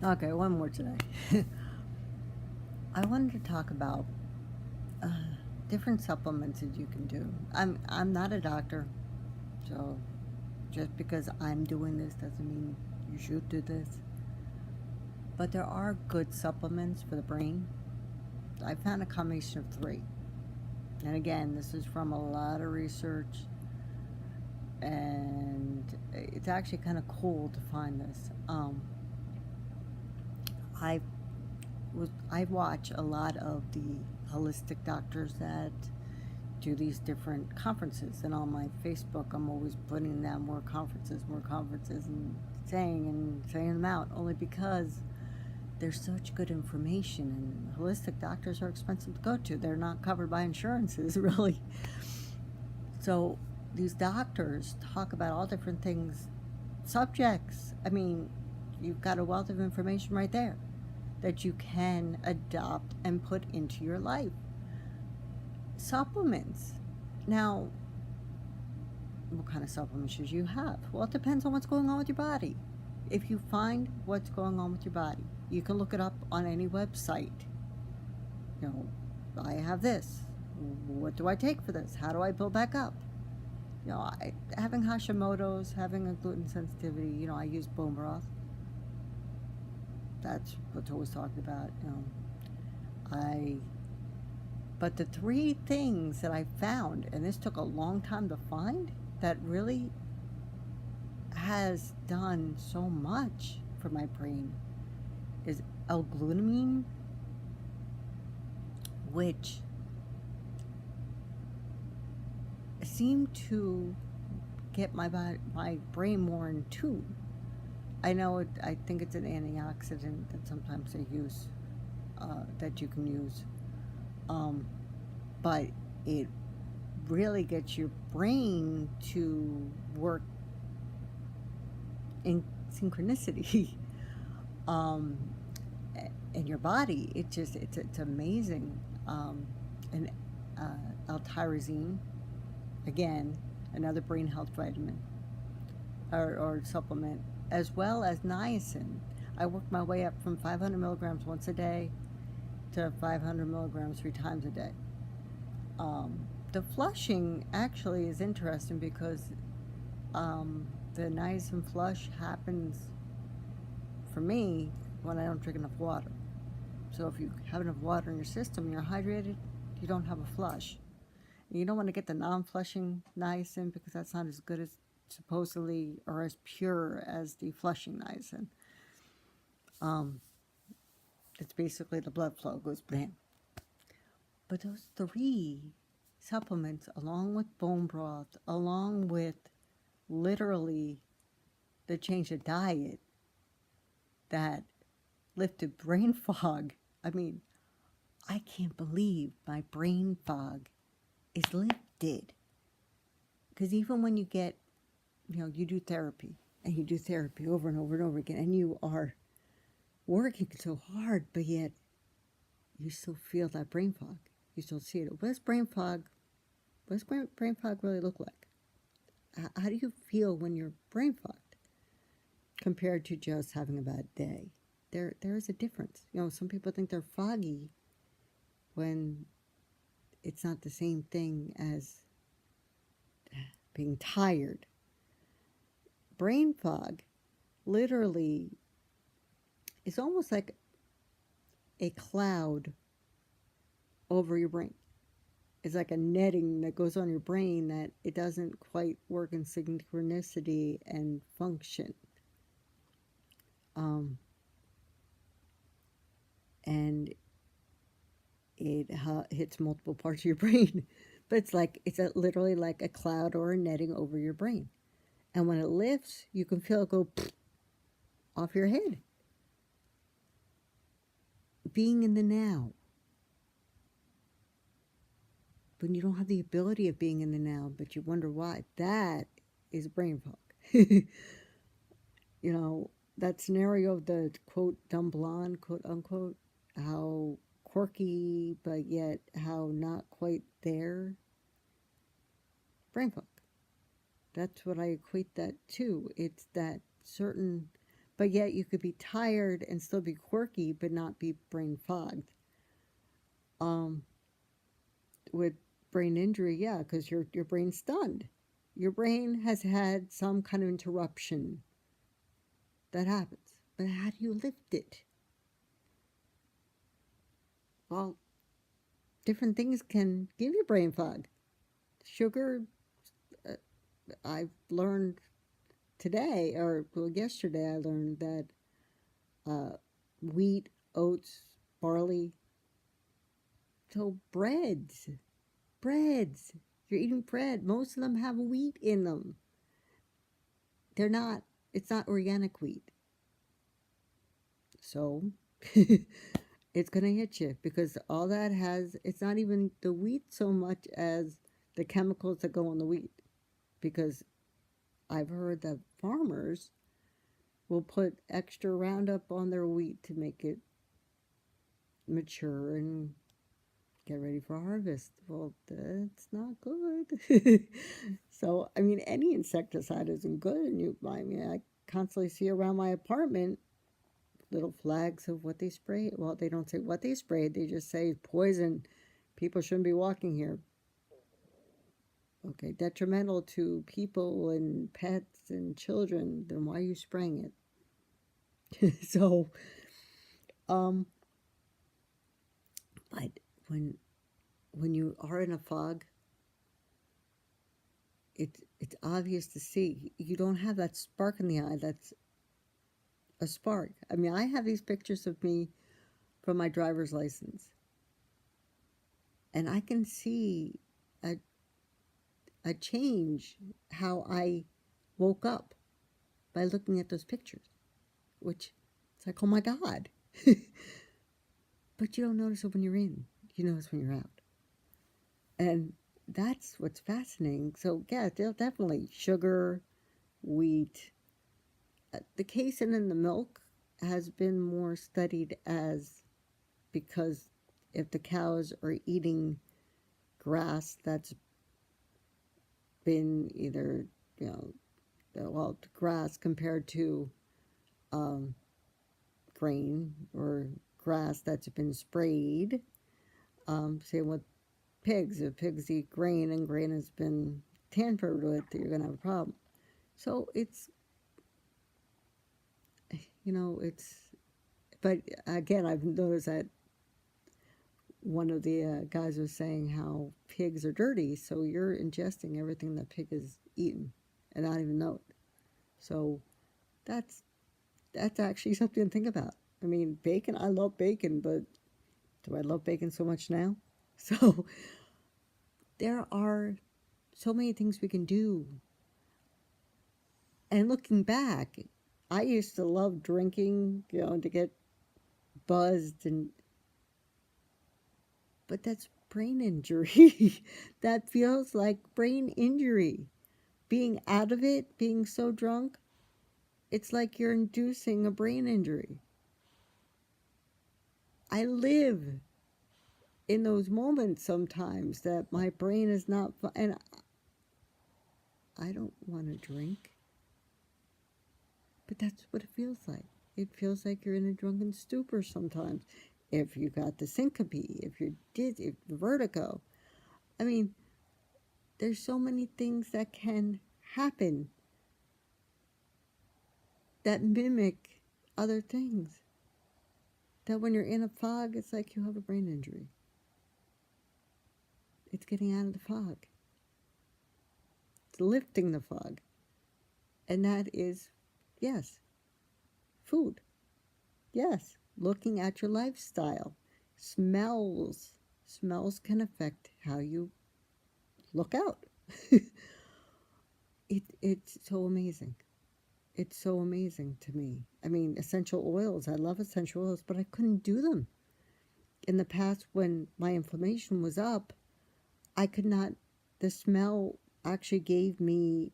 Okay, one more today. I wanted to talk about uh, different supplements that you can do. I'm not a doctor, so just because I'm doing this doesn't mean you should do this. But there are good supplements for the brain. I found a combination of three. And again, this is from a lot of research, and it's actually kind of cool to find this. I I watch a lot of the holistic doctors that do these different conferences, and on my Facebook I'm always putting down more conferences, and saying them out only because there's such good information, and holistic doctors are expensive to go to. They're not covered by insurances really. So these doctors talk about all different things, subjects. I mean, you've got a wealth of information right there that you can adopt and put into your life. Supplements. Now, what kind of supplements should you have? Well, it depends on what's going on with your body. If you find what's going on with your body, you can look it up on any website. You know, I have this. What do I take for this? How do I build back up? Having Hashimoto's, having a gluten sensitivity, I use bone broth. That's what's always talked about. I But the three things that I found, and this took a long time to find, that really has done so much for my brain is L-glutamine, which seemed to get my brain more in tune. I know I think it's an antioxidant that sometimes they use, that you can use, um, but it really gets your brain to work in synchronicity. um, in your body. It's amazing. And L-tyrosine, again, another brain health vitamin or supplement, as well as niacin. I worked my way up from 500 milligrams once a day to 500 milligrams 3 times a day. The flushing actually is interesting because the niacin flush happens for me when I don't drink enough water. So if you have enough water in your system, you're hydrated, you don't have a flush. And you don't want to get the non-flushing niacin because that's not as good as supposedly or as pure as the flushing niacin. Um, it's basically the blood flow goes bam. But those three supplements, along with bone broth, along with literally the change of diet that lifted brain fog. I mean, I can't believe my brain fog is lifted. Because even when you get, you do therapy, and you do therapy over and over and over again, and you are working so hard, but yet you still feel that brain fog. You still see it. What does brain fog really look like? How do you feel when you're brain fogged compared to just having a bad day? There is a difference. Some people think they're foggy when it's not the same thing as being tired. Brain fog literally is almost like a cloud over your brain. It's like a netting that goes on your brain that it doesn't quite work in synchronicity and function. Um, and it hits multiple parts of your brain. But literally like a cloud or a netting over your brain. And when it lifts, you can feel it go off your head. Being in the now. When you don't have the ability of being in the now, but you wonder why, that is brain fog. That scenario of the quote dumb blonde, quote unquote, how quirky, but yet how not quite there. Brain fog. That's what I equate that to. It's that certain but yet you could be tired and still be quirky but not be brain fogged. Um, with brain injury, yeah, because your brain's stunned. Your brain has had some kind of interruption that happens. But how do you lift it? Well, different things can give you brain fog. Sugar, uh, I've learned today, or well, yesterday, I learned that uh, wheat, oats, barley, so breads. You're eating bread. Most of them have wheat in them. They're not. It's not organic wheat. So it's going to hit you because all that has, it's not even the wheat so much as the chemicals that go on the wheat. Because I've heard that farmers will put extra Roundup on their wheat to make it mature and get ready for harvest. Well, that's not good. So, I mean, any insecticide isn't good. And I mean, I constantly see around my apartment little flags of what they spray. Well, they don't say what they sprayed, they just say poison. People shouldn't be walking here. Okay, detrimental to people and pets and children. Then why are you spraying it? So, um, but when when you are in a fog, it's obvious to see you don't have that spark in the eye. That's a spark. I mean, I have these pictures of me from my driver's license, and I can see a a change how I woke up by looking at those pictures, which it's like, oh my God. But you don't notice it when you're in, you notice when you're out. And that's what's fascinating. So, yeah, definitely sugar, wheat. The casein in the milk has been more studied as because if the cows are eating grass that's been either, you know, well, grass compared to um, grain or grass that's been sprayed. Same with pigs. If pigs eat grain and grain has been tampered with, you're going to have a problem. So it's, it's, but again, I've noticed that one of the guys was saying how pigs are dirty, so you're ingesting everything that pig has eaten and not even know it. So that's that's actually something to think about. I mean, bacon, I love bacon, but do I love bacon so much now? So there are so many things we can do. And looking back, I used to love drinking, to get buzzed and but that's brain injury. That feels like brain injury. Being out of it, being so drunk, it's like you're inducing a brain injury. I live in those moments sometimes that my brain is not, and I don't want to drink, but that's what it feels like. It feels like you're in a drunken stupor sometimes. If you got the syncope, if you're dizzy, if the vertigo. I mean, there's so many things that can happen that mimic other things. That when you're in a fog, it's like you have a brain injury. It's getting out of the fog. It's lifting the fog. And that is, yes, food. Yes, looking at your lifestyle. Smells. Smells can affect how you look out. It's so amazing. It's so amazing to me. I mean, essential oils. I love essential oils, but I couldn't do them. In the past, when my inflammation was up, I could not, the smell actually gave me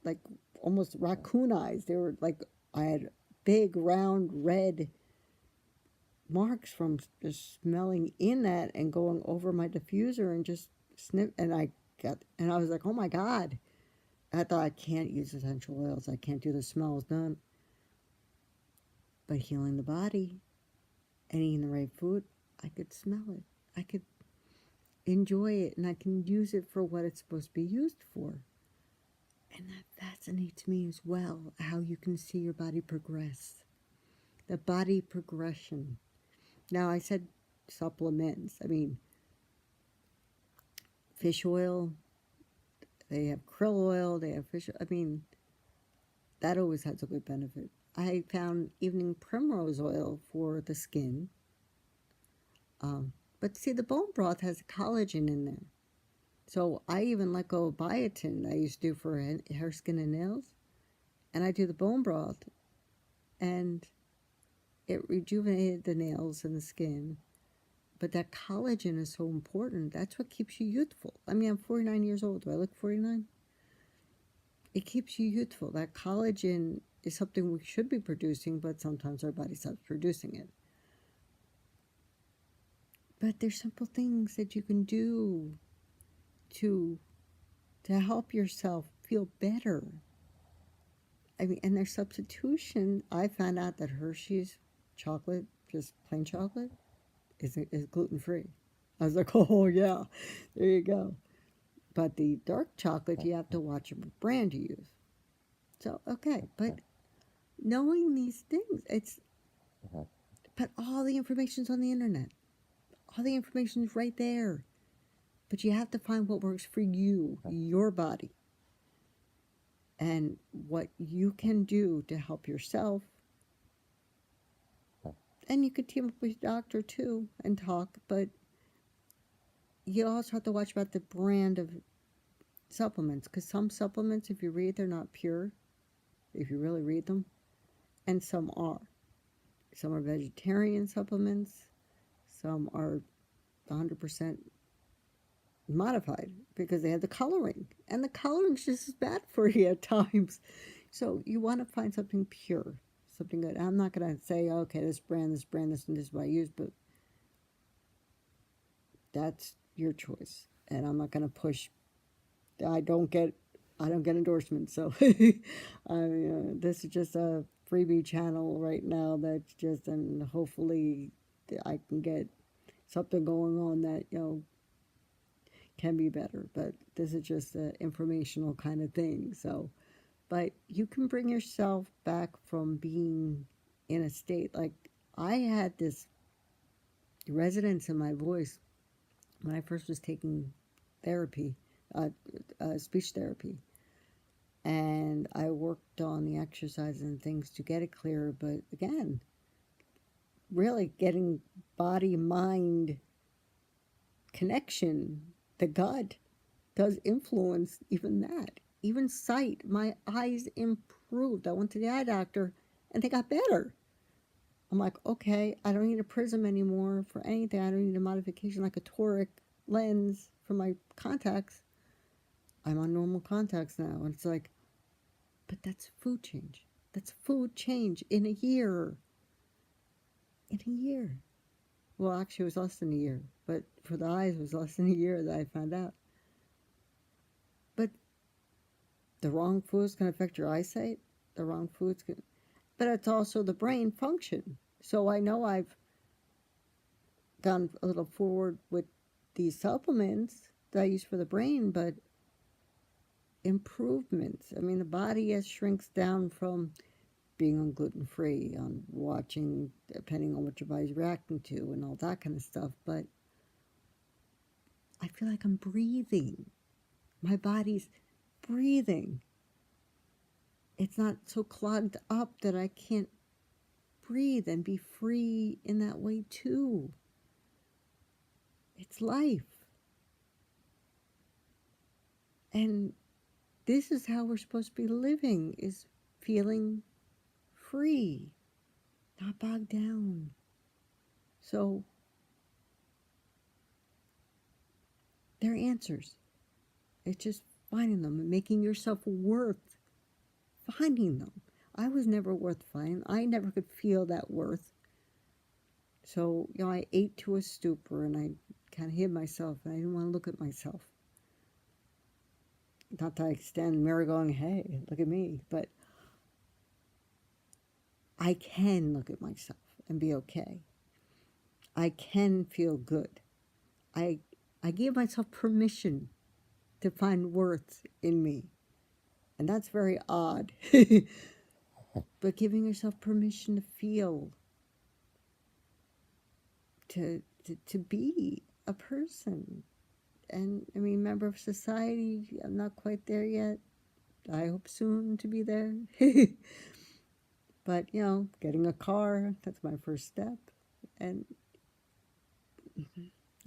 like almost raccoon eyes. They were like, I had big, round, red marks from just smelling in that and going over my diffuser and just snip. And I was like, oh my God. I thought I can't use essential oils. I can't do the smells. None. But healing the body and eating the right food, I could smell it. I could enjoy it, and I can use it for what it's supposed to be used for. And that fascinates me as well, how you can see your body progress. The body progression. Now, I said supplements. I mean, fish oil, they have krill oil, they have fish. I mean, that always has a good benefit. I found evening primrose oil for the skin. But see, the bone broth has collagen in there. So I even let go of biotin that I used to do for hair, skin, and nails. And I do the bone broth, and it rejuvenated the nails and the skin. But that collagen is so important. That's what keeps you youthful. I mean, I'm 49 years old. Do I look 49? It keeps you youthful. That collagen is something we should be producing, but sometimes our body stops producing it. But there's simple things that you can do to help yourself feel better. I mean, and there's substitution. I found out that Hershey's chocolate, just plain chocolate, is gluten-free. I was like, oh, yeah, there you go. But the dark chocolate, you have to watch what brand you use. So, okay, but knowing these things, but all the information's on the internet. All the information's right there. But you have to find what works for you, your body, and what you can do to help yourself. And you could team up with your doctor too and talk, but you also have to watch about the brand of supplements, because some supplements, if you read, they're not pure, if you really read them, and some are. Some are vegetarian supplements, some are 100% modified because they have the coloring, and the coloring's just as bad for you at times. So you want to find something pure, something good. I'm not going to say, okay, this brand, this, and this is what I use, but that's your choice. And I'm not going to push. I don't get endorsements, so this is just a freebie channel right now. That's just, and hopefully I can get something going on that can be better. But this is just an informational kind of thing. So, but you can bring yourself back from being in a state like I had this resonance in my voice when I first was taking therapy, speech therapy. And I worked on the exercises and things to get it clearer. But again, really getting body-mind connection, the gut does influence even that. Even sight, my eyes improved. I went to the eye doctor and they got better. I'm like, okay, I don't need a prism anymore for anything. I don't need a modification like a toric lens for my contacts. I'm on normal contacts now. And it's like, but that's food change. That's food change in a year. In a year. Well, actually, it was less than a year. But for the eyes, it was less than a year that I found out. But the wrong foods can affect your eyesight. The wrong foods can... But it's also the brain function. So I know I've gone a little forward with these supplements that I use for the brain, but improvements. I mean, the body has shrinks down from being on gluten-free, on watching, depending on what your body's reacting to and all that kind of stuff. But I feel like I'm breathing. My body's breathing. It's not so clogged up that I can't breathe and be free in that way too. It's life. And this is how we're supposed to be living, is feeling free, not bogged down. So they're answers. It's just finding them and making yourself worth finding them. I was never worth finding. I never could feel that worth. So, I ate to a stupor and I kind of hid myself and I didn't want to look at myself. Not that I stand in the mirror going, hey, look at me. But I can look at myself and be okay. I can feel good. I I give myself permission to find worth in me. And that's very odd. But giving yourself permission to feel, to be a person. And I mean, member of society, I'm not quite there yet. I hope soon to be there. But, getting a car, that's my first step. And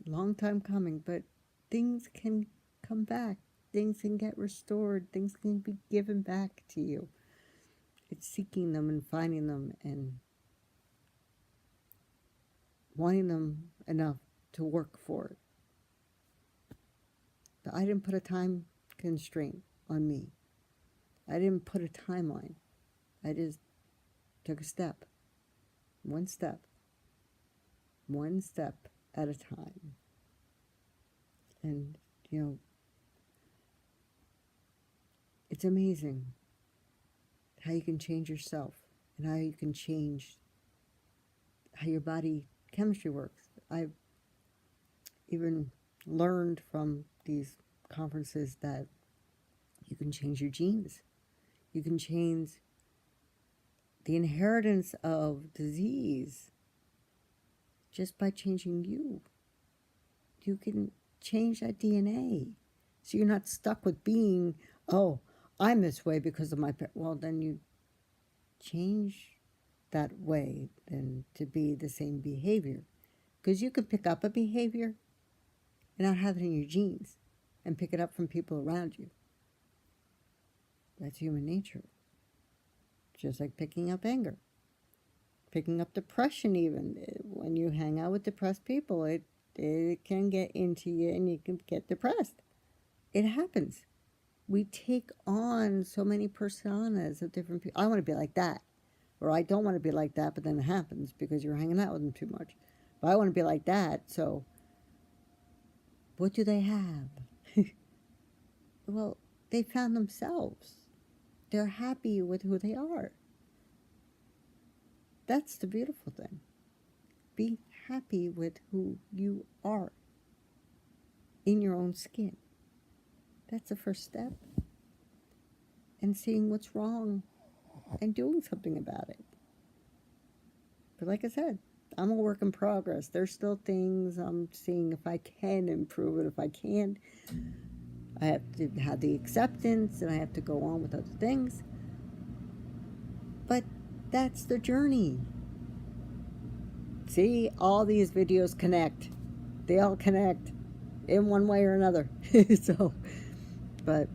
long time coming, but things can come back. Things can get restored. Things can be given back to you. It's seeking them and finding them and wanting them enough to work for it. But I didn't put a time constraint on me. I didn't put a timeline. I just took a step. One step at a time. And, it's amazing how you can change yourself and how you can change how your body chemistry works. I've even learned from these conferences that you can change your genes. You can change the inheritance of disease just by changing you. You can change that DNA. So you're not stuck with being, oh, I'm this way because of my parents. Well, then you change that way then to be the same behavior. Because you could pick up a behavior and not have it in your genes and pick it up from people around you. That's human nature. Just like picking up anger. Picking up depression even. When you hang out with depressed people, it can get into you and you can get depressed. It happens. We take on so many personas of different people. I want to be like that. Or I don't want to be like that, but then it happens because you're hanging out with them too much. But I want to be like that, so what do they have? Well, they found themselves. They're happy with who they are. That's the beautiful thing. Be happy with who you are in your own skin. That's the first step. And seeing what's wrong and doing something about it. But like I said, I'm a work in progress. There's still things I'm seeing if I can improve it. If I can't, I have to have the acceptance and I have to go on with other things. But that's the journey. See, all these videos connect. They all connect in one way or another. But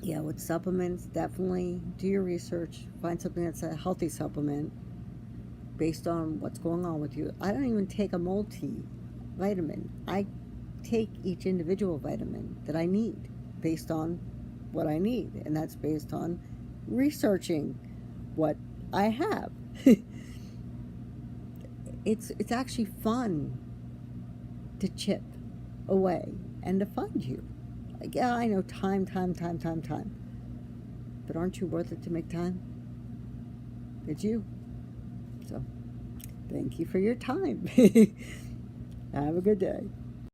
yeah, with supplements, definitely do your research. Find something that's a healthy supplement based on what's going on with you. I don't even take a multivitamin. I take each individual vitamin that I need based on what I need. And that's based on researching what I have. It's actually fun to chip away and to fund you. Like, yeah, I know time. But aren't you worth it to make time? It's you. So, thank you for your time. Have a good day.